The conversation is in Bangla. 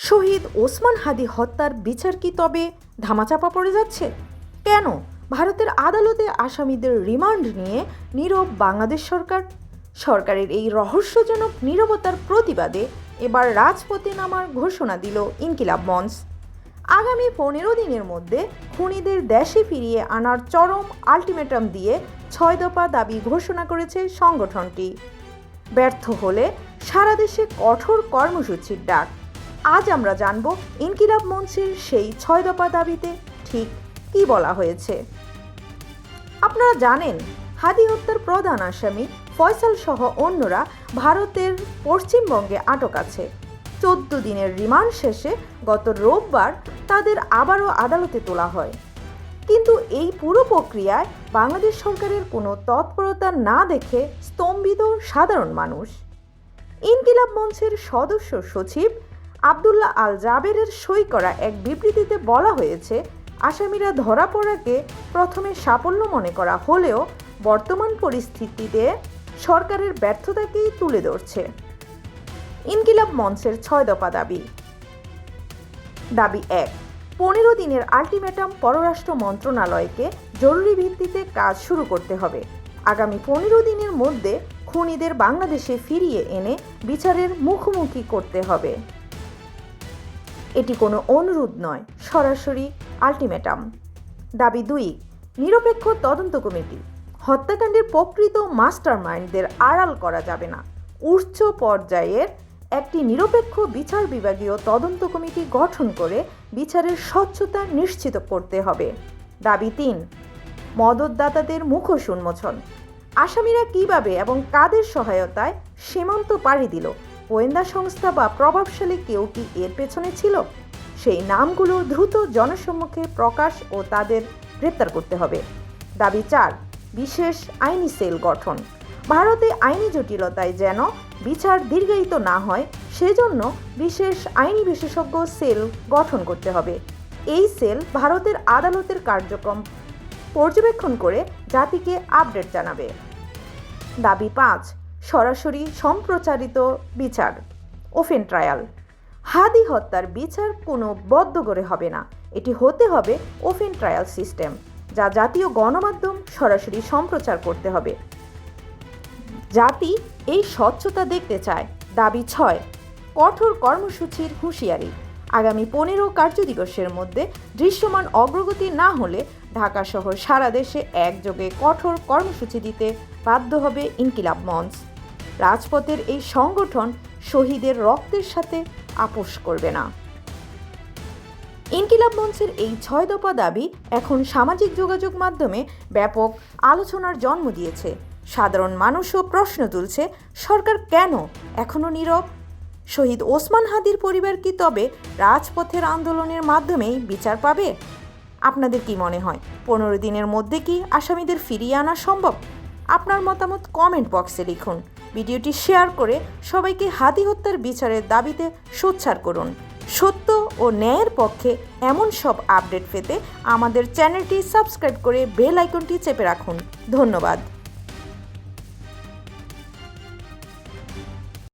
শহীদ ওসমান হাদি হত্যার বিচার কি তবে ধামাচাপা পড়ে যাচ্ছে? কেন ভারতের আদালতে আসামিদের রিমান্ড নিয়ে নীরব বাংলাদেশ সরকার? সরকারের এই রহস্যজনক নীরবতার প্রতিবাদে এবার রাজপথে নামার ঘোষণা দিল ইনকিলাব মঞ্চ। আগামী 15 দিনের মধ্যে খুনিদের দেশে ফিরিয়ে আনার চরম আলটিমেটাম দিয়ে 6 দফা দাবি ঘোষণা করেছে সংগঠনটি। ব্যর্থ হলে সারা দেশে কঠোর কর্মসূচির ডাক। আজ আমরা জানব ইনকিলাব মঞ্চের সেই 6 দফা দাবিতে ঠিক কী বলা হয়েছে। আপনারা জানেন, হাদি হত্যার প্রধান আসামি ফয়সাল সহ অন্যরা ভারতের পশ্চিমবঙ্গে আটক আছে। 14 দিনের রিমান্ড শেষে গত রোববার তাদের আবারও আদালতে তোলা হয়। কিন্তু এই পুরো প্রক্রিয়ায় বাংলাদেশ সরকারের কোনো তৎপরতা না দেখে স্তম্ভিত সাধারণ মানুষ। ইনকিলাব মঞ্চের সদস্য সচিব আবদুল্লাহ আল জাবেরের সই করা এক বিবৃতিতে বলা হয়েছে, আসামিরা ধরা পড়াকে প্রথমে সাফল্য মনে করা হলেও বর্তমান পরিস্থিতিতে সরকারের ব্যর্থতাকেই তুলে ধরছে। ইনকিলাব মঞ্চের 6 দফা দাবি। দাবি 1, 15 দিনের আলটিমেটাম পররাষ্ট্র মন্ত্রণালয়কে জরুরি ভিত্তিতে কাজ শুরু করতে হবে। আগামী 15 দিনের মধ্যে খুনিদের বাংলাদেশে ফিরিয়ে এনে বিচারের মুখোমুখি করতে হবে। এটি কোনো অনুরোধ নয়, সরাসরি আলটিমেটাম। দাবি 2, নিরপেক্ষ তদন্ত কমিটি। হত্যাকাণ্ডের প্রকৃত মাস্টারমাইন্ডদের আড়াল করা যাবে না। উচ্চ পর্যায়ের একটি নিরপেক্ষ বিচার বিভাগীয় তদন্ত কমিটি গঠন করে বিচারের স্বচ্ছতা নিশ্চিত করতে হবে। দাবি 3, মদতদাতাদের মুখোশ উন্মোচন। আসামিরা কিভাবে এবং কাদের সহায়তায় সীমান্ত পাড়ি দিল, গোয়েন্দা সংস্থা বা প্রভাবশালী কেউ কি এর পেছনে ছিল? সেই নামগুলো দ্রুত জনসম্মুখে প্রকাশ ও তাদের গ্রেপ্তার করতে হবে। দাবি 4, বিশেষ আইনি সেল গঠন। ভারতে আইনি জটিলতায় যেন বিচার দীর্ঘায়িত না হয়, সেজন্য বিশেষ আইনি বিশেষজ্ঞ সেল গঠন করতে হবে। এই সেল ভারতের আদালতের কার্যক্রম পর্যবেক্ষণ করে জাতিকে আপডেট জানাবে। দাবি 5, সরাসরি সম্প্রচারিত বিচার, ওপেন ট্রায়াল। হাদি হত্যার বিচার কোনো বদ্ধ করে হবে না, এটি হতে হবে ওপেন ট্রায়াল সিস্টেম, যা জাতীয় গণমাধ্যম সরাসরি সম্প্রচার করতে হবে। জাতি এই স্বচ্ছতা দেখতে চায়। দাবি 6, কঠোর কর্মসূচির হুঁশিয়ারি। আগামী 15 কার্যদিবসের মধ্যে দৃশ্যমান অগ্রগতি না হলে ঢাকা সহ সারা দেশে একযোগে কঠোর কর্মসূচি দিতে বাধ্য হবে ইনকিলাব মঞ্চ। রাজপথের এই সংগঠন শহীদের রক্তের সাথে আপোষ করবে না। ইনকিলাব মঞ্চের এই 6 দফা দাবি এখন সামাজিক যোগাযোগ মাধ্যমে ব্যাপক আলোচনার জন্ম দিয়েছে। সাধারণ মানুষও প্রশ্ন তুলছে, সরকার কেন এখনও নীরব? শহীদ ওসমান হাদির পরিবার কি তবে রাজপথের আন্দোলনের মাধ্যমেই বিচার পাবে? আপনাদের কি মনে হয়, 15 দিনের মধ্যে কি আসামিদের ফিরিয়ে আনা সম্ভব? আপনার মতামত কমেন্ট বক্সে লিখুন। ভিডিওটি শেয়ার করে সবাইকে হাদি হত্যার বিচারের দাবিতে সোচ্চার করুন। সত্য ও ন্যায়ের পক্ষে এমন সব আপডেট পেতে আমাদের চ্যানেলটি সাবস্ক্রাইব করে বেল আইকনটি চেপে রাখুন। ধন্যবাদ।